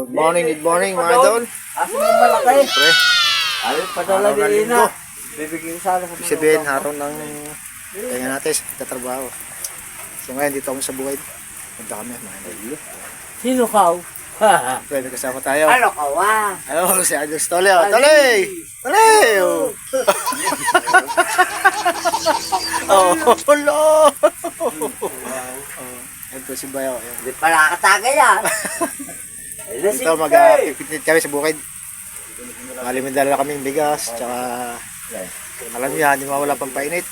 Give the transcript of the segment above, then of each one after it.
Good morning mga idol. Asa yung malaki? Pre, Ayun, padala araw ng din linggo. na. Bibigyan sana sa Ibig sabihin, araw ng kaya natin sa trabaho. So ngayon, dito kami sa buhay. Punta kami mga idol. Sino ka? Pwede kasama tayo. Ano ka wa? Ano, si Idol Stole. Tole! Tole! Oh, hello! Yan po si Bayo. Hindi pala nakataga yan. Dito mag-pipinit kami sa bukid. Bali, may dala kaming bigas, tsaka alam niyo, hindi mawala pang painit.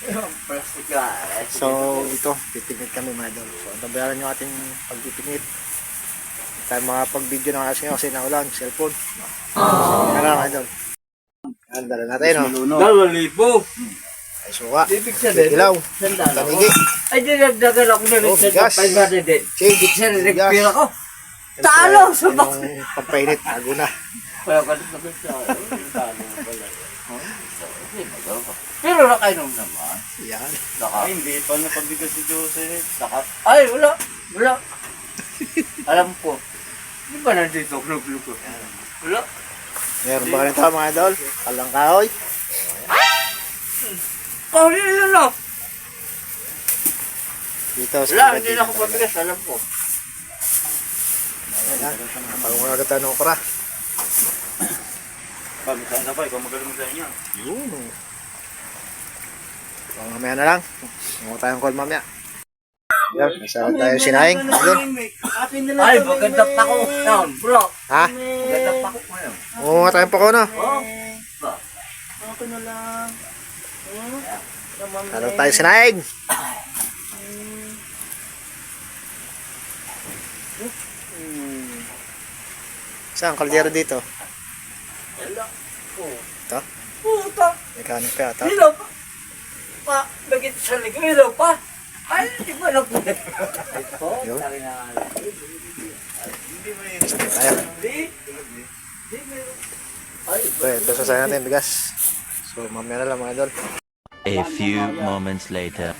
Plastic ka. So, ito, pipinit kami mga idol. So, tabayaran yung ating pagpipinit. Tayo makapag-video na kasi naulan, cellphone. Ano lang mga idol. Yan, dala natin, no? 2,000. Ay, suka. Ibig sabihin, Ilaw. sandala ko. Tanigi. Ay, dinagdagan ako na rin Oh, sa bigas. 500 din. Change. Ibig sabihin, Bigas. nagpira ko. Talo sa bak. Yung pampainit, bago na. Kaya ka sa basta. Talo pala. Pero nakainom naman. Yan. Ay, hindi pa napabigas si Joseph. Ay, wala. Wala. Alam ko. Di ba nandito ako nagluto? Wala. Meron ba ganito mga idol? Kalang kahoy. Pauli na lang. Dito sa Wala, hindi na ako pabigas. Alam ko. Ayan. Pag-umaga tayo ng okra. Pagkain na pa, ikaw magaling sa inyo. Yun. So, mamaya na lang. Mga tayong call mamaya. Yan, nasalan tayo sinahing. Idol. Ay, maganda pa ko. Yan, bro. Ha? Maganda pa ko ngayon. Mga tayong pa ko na. Oh. Ako na lang. Ano tayo sinahing? Saan kaldero dito? Wala. Oh. Ito? Puta. Mechanic pa ata. Ilaw pa. Pa, bagit sa ligo, ilaw pa. Ay, di ba na po? Yun. Sabi na nga lang. Tayo. Hindi. Hindi meron. Ay, Ito sasayan natin bigas. So mamaya na lang mga idol. A few moments later.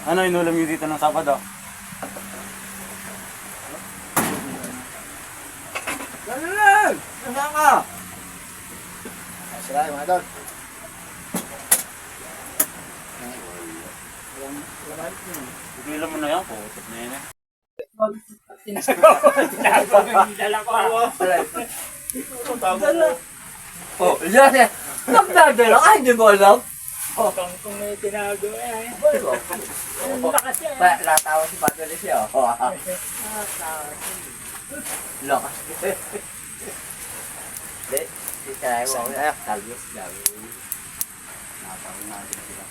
Ano inulam nyo dito ng Sabado? gano'n lang. Nasaan ka? Sila mga idol. Inulam mo na yan, putot na yan eh. Oh, yan eh. Nagdadala ka, hindi mo alam. Kung may tinago eh. Natawa si Patrick siya. Lakas. Hindi, hindi tayo Saan ako. tayo? Talbos lang. Natawa natin sila.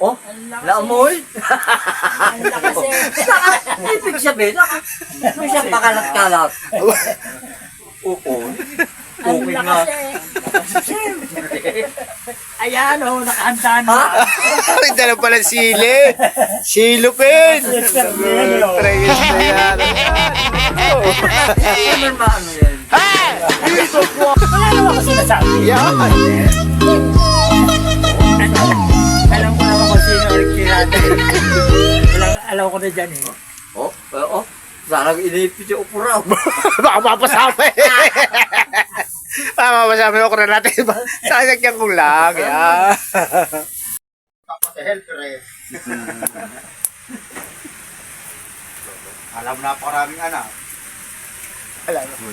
Oh, naamoy? Ang lakas eh. Ibig sabihin, may siyang pakalat-kalat. Oo. Ang Okay nga. lakas eh. Ayan o, nakahanda na. Ay, dala pala sili. Silupin. Treyes na yan. Hindi naman maano yan. Wala naman ako sinasabi. Yan. Alam ko naman kung sino ulit kinata. Alam ko na dyan eh. Oh. Sarang inipit yung upuraw. Baka mapasama eh. Baka mapasama yung okra natin. Sasakyan kong lang. Yan. Helper eh. Alam na maraming anak. Alam mo.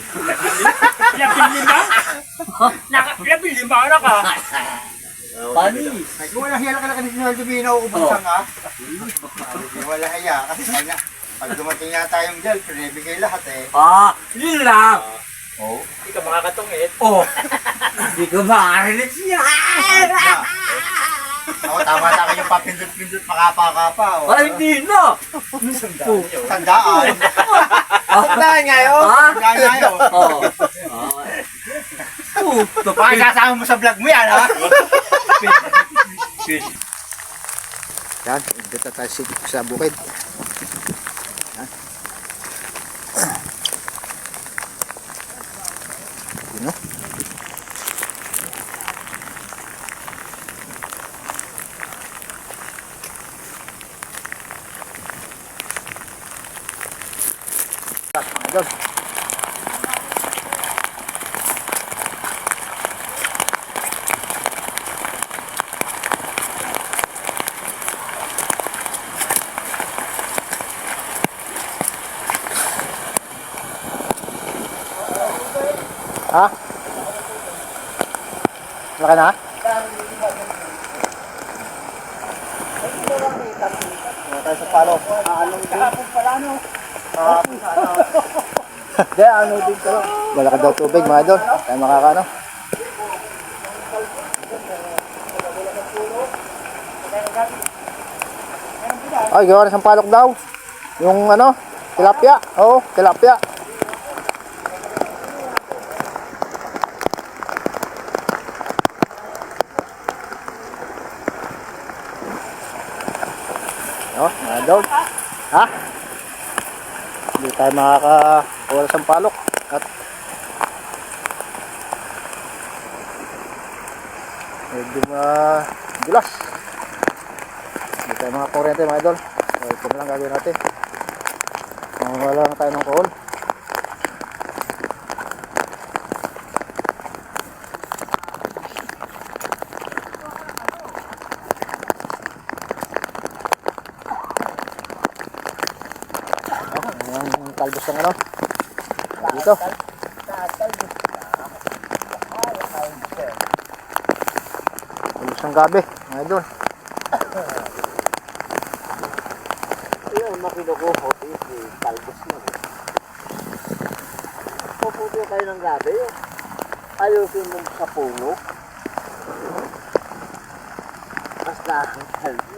Labil lima na ka. Panis. Kung walang hiya ka na kanina sabihin na uubusan ka. Hindi wala hiya. Kasi kanya, pag dumating yata yung gel, pinibigay lahat eh. Yun lang. Hindi ka makakatungit. Hindi ko makarinig siya. Ako tama-tama yung papindot-pindot makapa-kapa. Ay, hindi na. Tandaan. Tandaan nga yun. Tandaan nga yun. Baka sasama mo sa vlog mo yan, ha? Yan. Dito tayo sa bukid. Yan. Yun o. idol. Ha? Laki na? Wala tayo sa palo. Hindi, ano din ka lang. Malaki daw tubig mga idol. Tayo makakano. Ay, gawa na sa palok daw. Yung ano, tilapia. Oo, tilapia. Oh, mga idol. Ha? Hindi tayo makaka-oras ng palok. At medyo madulas. Hindi tayo mga kuryente mga idol. So, ito na lang gagawin natin. Wala lang tayo ng kohol. Ang talbos ng ano dito talbos ng gabi mga idol. Ayun, makinukuhot is talbos mo. Puputo kayo ng gabi. Ayusin mo sa puno. Basta ang talbos.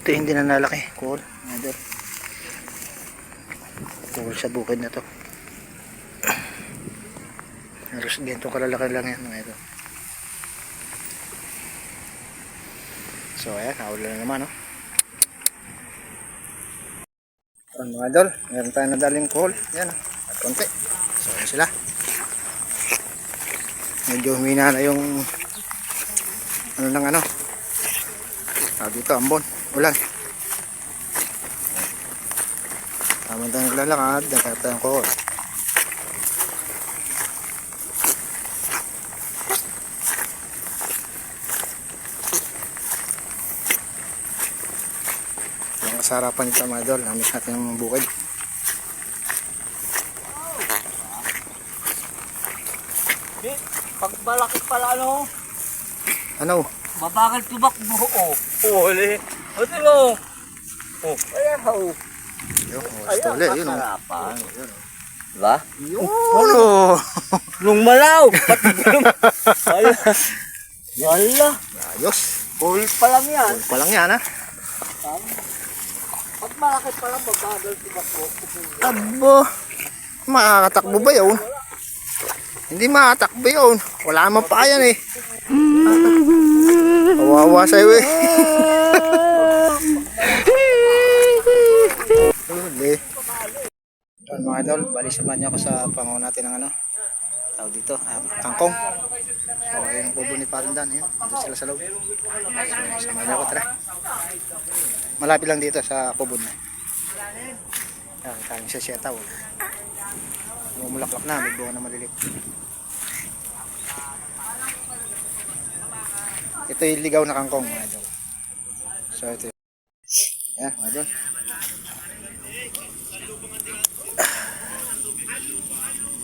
Ito hindi na nalaki. Cool. Cool sa bukid na to. Halos ganito kalalaki lang yan mga ito. So ayan, nakawala na naman, no? Ayan mga idol, meron tayo nadaling cool. Yan, at konti. So ayan sila. Medyo humina na yung ano ng ano. Dito ambon, ulan. Tama tayo naglalakad, nagkakata tayong cool. Yung kasarapan nito mga idol, namis natin yung bukid. Pag malaki pala Ano? mabagal tumakbo. Huli. O tilo. Ayan ho. Yung stole, yun o. Masarapan. Diba? Ano? Nung malaw. Wala. Ayos. Huli pa lang yan. Cool pa lang yan ha. Pag malaki pa lang mabagal tumakbo. Abo. Makakatakbo ba yun? Hindi makatakbo yun. Wala naman pa yan eh. Kawawa sa'yo eh. Huli. Mga idol, bali samahan niyo ako sa panguha natin ng ano, tawag dito, kangkong. So, yung kubo ni Parindan, yun. Doon sila sa loob. So, samahan niyo ako, tara. Malapit lang dito sa kubo na. Yan, kaling sa siyetaw. Mumulaklak na, may bunga na malilit. Ito yung ligaw na kangkong, mga idol. So, ito yun. Yan, mga idol.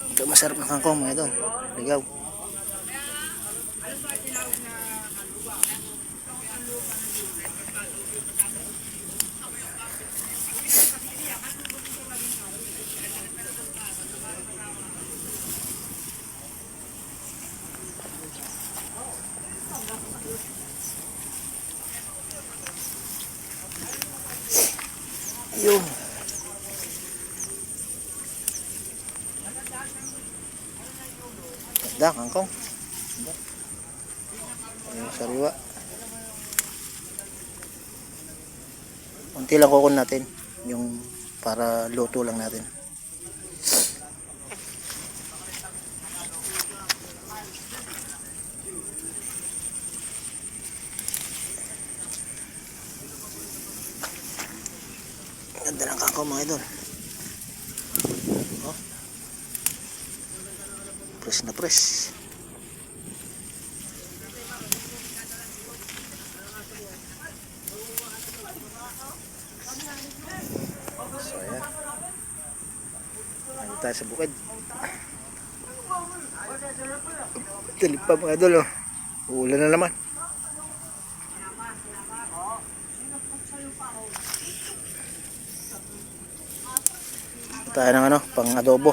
Ito masarap na kangkong, mga idol. Ligaw. Yun. Ganda, kangkong. Ganda. Yung sariwa. Unti lang kukun natin. Yung para luto lang natin. Ganda ng kangkong, mga idol. Oh. Press na press. So ayan. Nandito tayo sa bukid. Tilip pa, mga idol, oh. Uulan na naman. Tayo ng ano, pang adobo.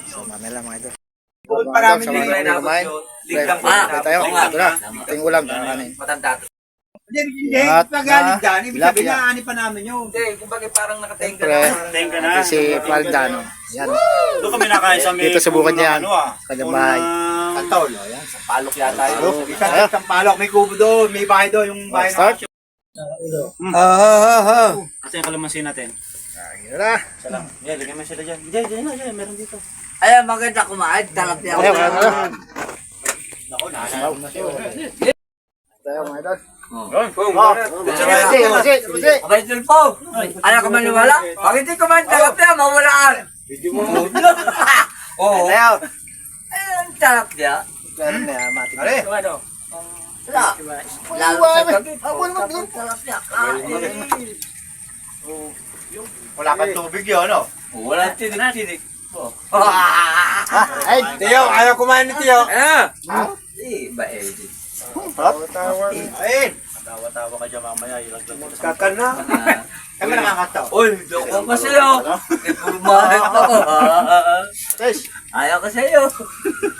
So mamaya mga idol. Parami Sa din. mga kumain. Tayo, ito na. Ito yung ulam, tayo kanin. Hindi, At nagalit dyan. Ibig sabihin tilapia. na ani pa namin yun. Hindi, kumbaga parang nakatenga Siyempre, Thank ka na. ito si Paldano. Yan. Doon kami nakain sa may... Dito sa bukid niya yan. Kanyang bahay. Antol, o yan. Palok yata yun. Ano? Isang isang palok, may kubo doon, may bahay doon, yung bahay Start. Kasi yung kalamansin natin. Ayun na. Salam. Yeah, lagyan mo sila dyan. Diyan, meron dito. Ay, maganda kumain. Talapya Ayun, ayun, ayun. Ako, naasaw na siya. Tayo mga idol. Kasi, Abay, po. Ano ka maniwala? Pag hindi kumain talapya, mawalaan. Oo. Tayo. Ayun, talapya. Meron na yan, mati. Are, Ano? Wala. Lalo sa gabi. Tapos talapya. wala kang tubig yun, no? Wala tinik-tinik. Ay, Tiyo, ayaw kumain ni Tiyo. Iba eh. Ayun, Tawa-tawa ka dyan mamaya. Ilagyan mo sa... kakan na. Kami nakakataw. Uy, doko ko sa'yo. Ipurmahan ako. Ayaw ko sa'yo.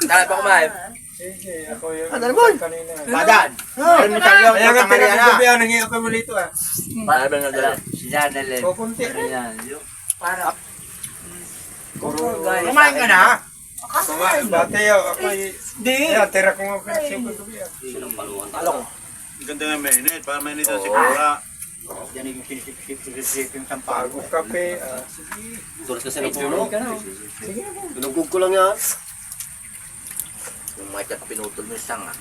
Kaya pa kumain. ano boy? Badan. Ayun mo tayo, Kaya nga Maria na. pinagagabi ang nangyayap mo dito ah. Para ba nga si Janelle? Pupunti. Para. Kumain ka na. Dati ako Di. tira ko nga pinagagabi ah. Ganda nga mainit. Para mainit ang sigura. Yan yung sinisip yung sampago. Kape. Tulos kasi ng puno. Pinugog ko lang yan. Yung mga pinutol mo yung sanga.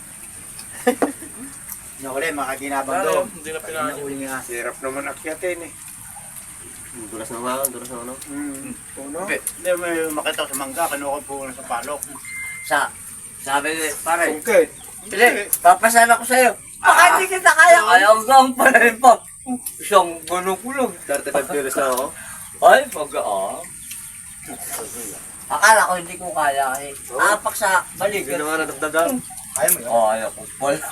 Nakuli, makaginabang doon. Hindi na pinahin. Nakuli nga. Hirap naman akyatin eh. Dulas na nga. Dulas na ano. Puno. Hindi, may makita ko sa mangga. Kinuha po na sa palok. Sabi ko, pare. Okay. Pili, papasan ako sa'yo. Baka hindi kita kaya. Ayaw ko ang palahin pa. Isang gulong-gulong. 35 kilos na ako. Ay, akala ko hindi ko kaya eh. Apak sa balik. Hindi naman nadagdagan. Kaya mo yun. Ayaw ko pala.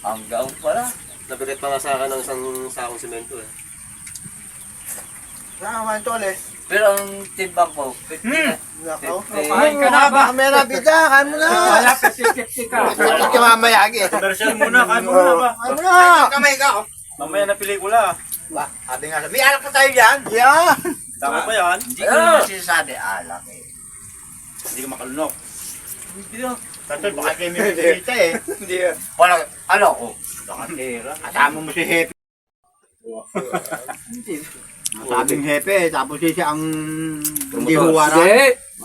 Hanggang pala. Nabigat pa nga sa akin ng isang sakong simento eh. Saan naman ito ulit? Pero ang timbang ko, 50 na. Nako. 50. Kain ka na ba? Kamera, bida, kain mo na. Wala ka 50 ka. Ito ka mamayagi. Commercial muna. Kain mo na ba? Kain mo na. Kamay ka, oh. Mamaya na pelikula. Ba, sabi nga, may alak pa tayo dyan. Yan. Tama pa yan. Hindi ko naman sinasabi, alak eh. Hindi ka makalunok. Tatol, baka kayo may bisita eh. Hindi ah. Wala, ano ko? Nakatira. Kasama mo si Happy. Sabing hepe, tapos siya ang hindi huwara.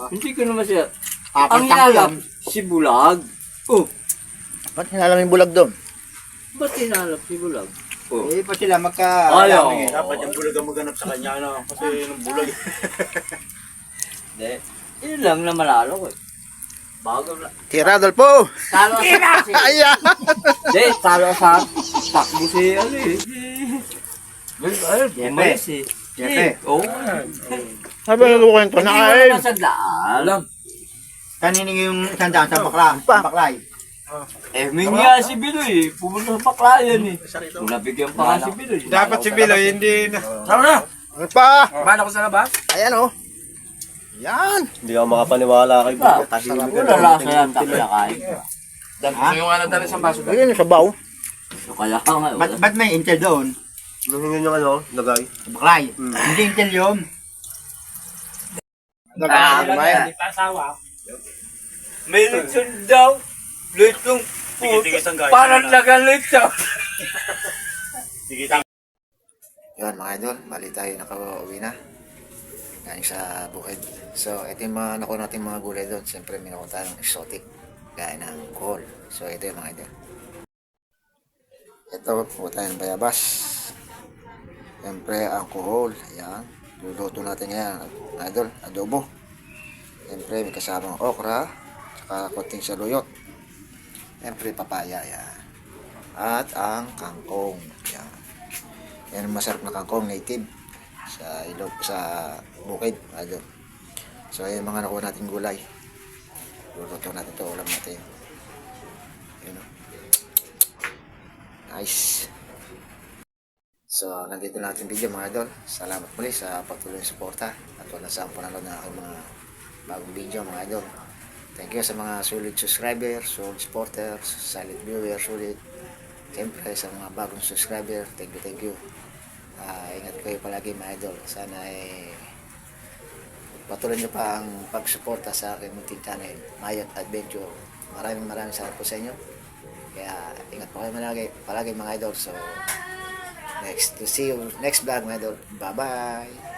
Hindi ko naman siya. Apat Ang tangko hinalap, yan. si Bulag. Oh, Ba't hinalamin yung bulag doon? ba't hinalap si Bulag? Eh, pa sila magka... Ayaw. Dapat yung bulag ang maghanap sa kanya, ano? Kasi yung bulag. Hindi. Yun lang na malalo ko eh. Bago na. Tira, Adolfo! Talo sa si... Ayan! Hindi, talo sa takbo si ano eh. Ay, bumalis eh. Yepe. Oo. Sabi na ko kwento, Hindi mo nakain! naman sa daan. Kanina yung sandaan sa bakla. Baklay. Mingi nga si Biloy eh. Pumunta sa baklayan eh. Kung nabigyan pa nga si Biloy. Dapat si Biloy, hindi na. Tama na! Ano pa? Kumain ako sa labas. Ayan oh! Yan! Hindi ako makapaniwala kay Diba? Wala lasa yan, takya kain. Gusto yung ano dala sa baso. Ayun yung sabaw. So kaya nga. Ba't may intel doon? Nahingin yung ano, lagay. Baklay. Hindi intel yun. Hindi pa asawa. May lechon daw. Lechon puto. Parang nag-lechon. Yun mga idol, bali tayo nakauwi na. Galing sa bukid. So, ito yung mga nakuha natin mga gulay doon. Siyempre, may nakuha tayong exotic. Gaya ng kohol. So, ito yung mga idol. Ito, pupunta tayo ng bayabas. Siyempre, ang kohol. Ayan. Luluto natin yan. Mga idol, adobo. Siyempre, may kasamang okra. Tsaka konting saluyot. Siyempre, papaya. Ayan. At ang kangkong. Ayan. Yan ang masarap na kangkong, native. Sa ilog, sa bukid. Ayan. So, ayan mga nakuha natin gulay. Luluto natin ito, ulam natin. Ayan o. Nice. So, nandito na ating video mga idol. Salamat muli sa patuloy na suporta at walang saan panalo na aking mga bagong video mga idol. Thank you sa mga solid subscriber, solid supporters, silent viewers, solid. Siyempre sa mga bagong subscriber, thank you. Ingat kayo palagi mga idol. Sana ay patuloy nyo pa ang pagsuporta sa aking munting channel, Mayat Adventure. Maraming salamat po sa inyo. Kaya ingat po kayo palagi mga idol. So, to see you next vlog mga idol. Bye bye!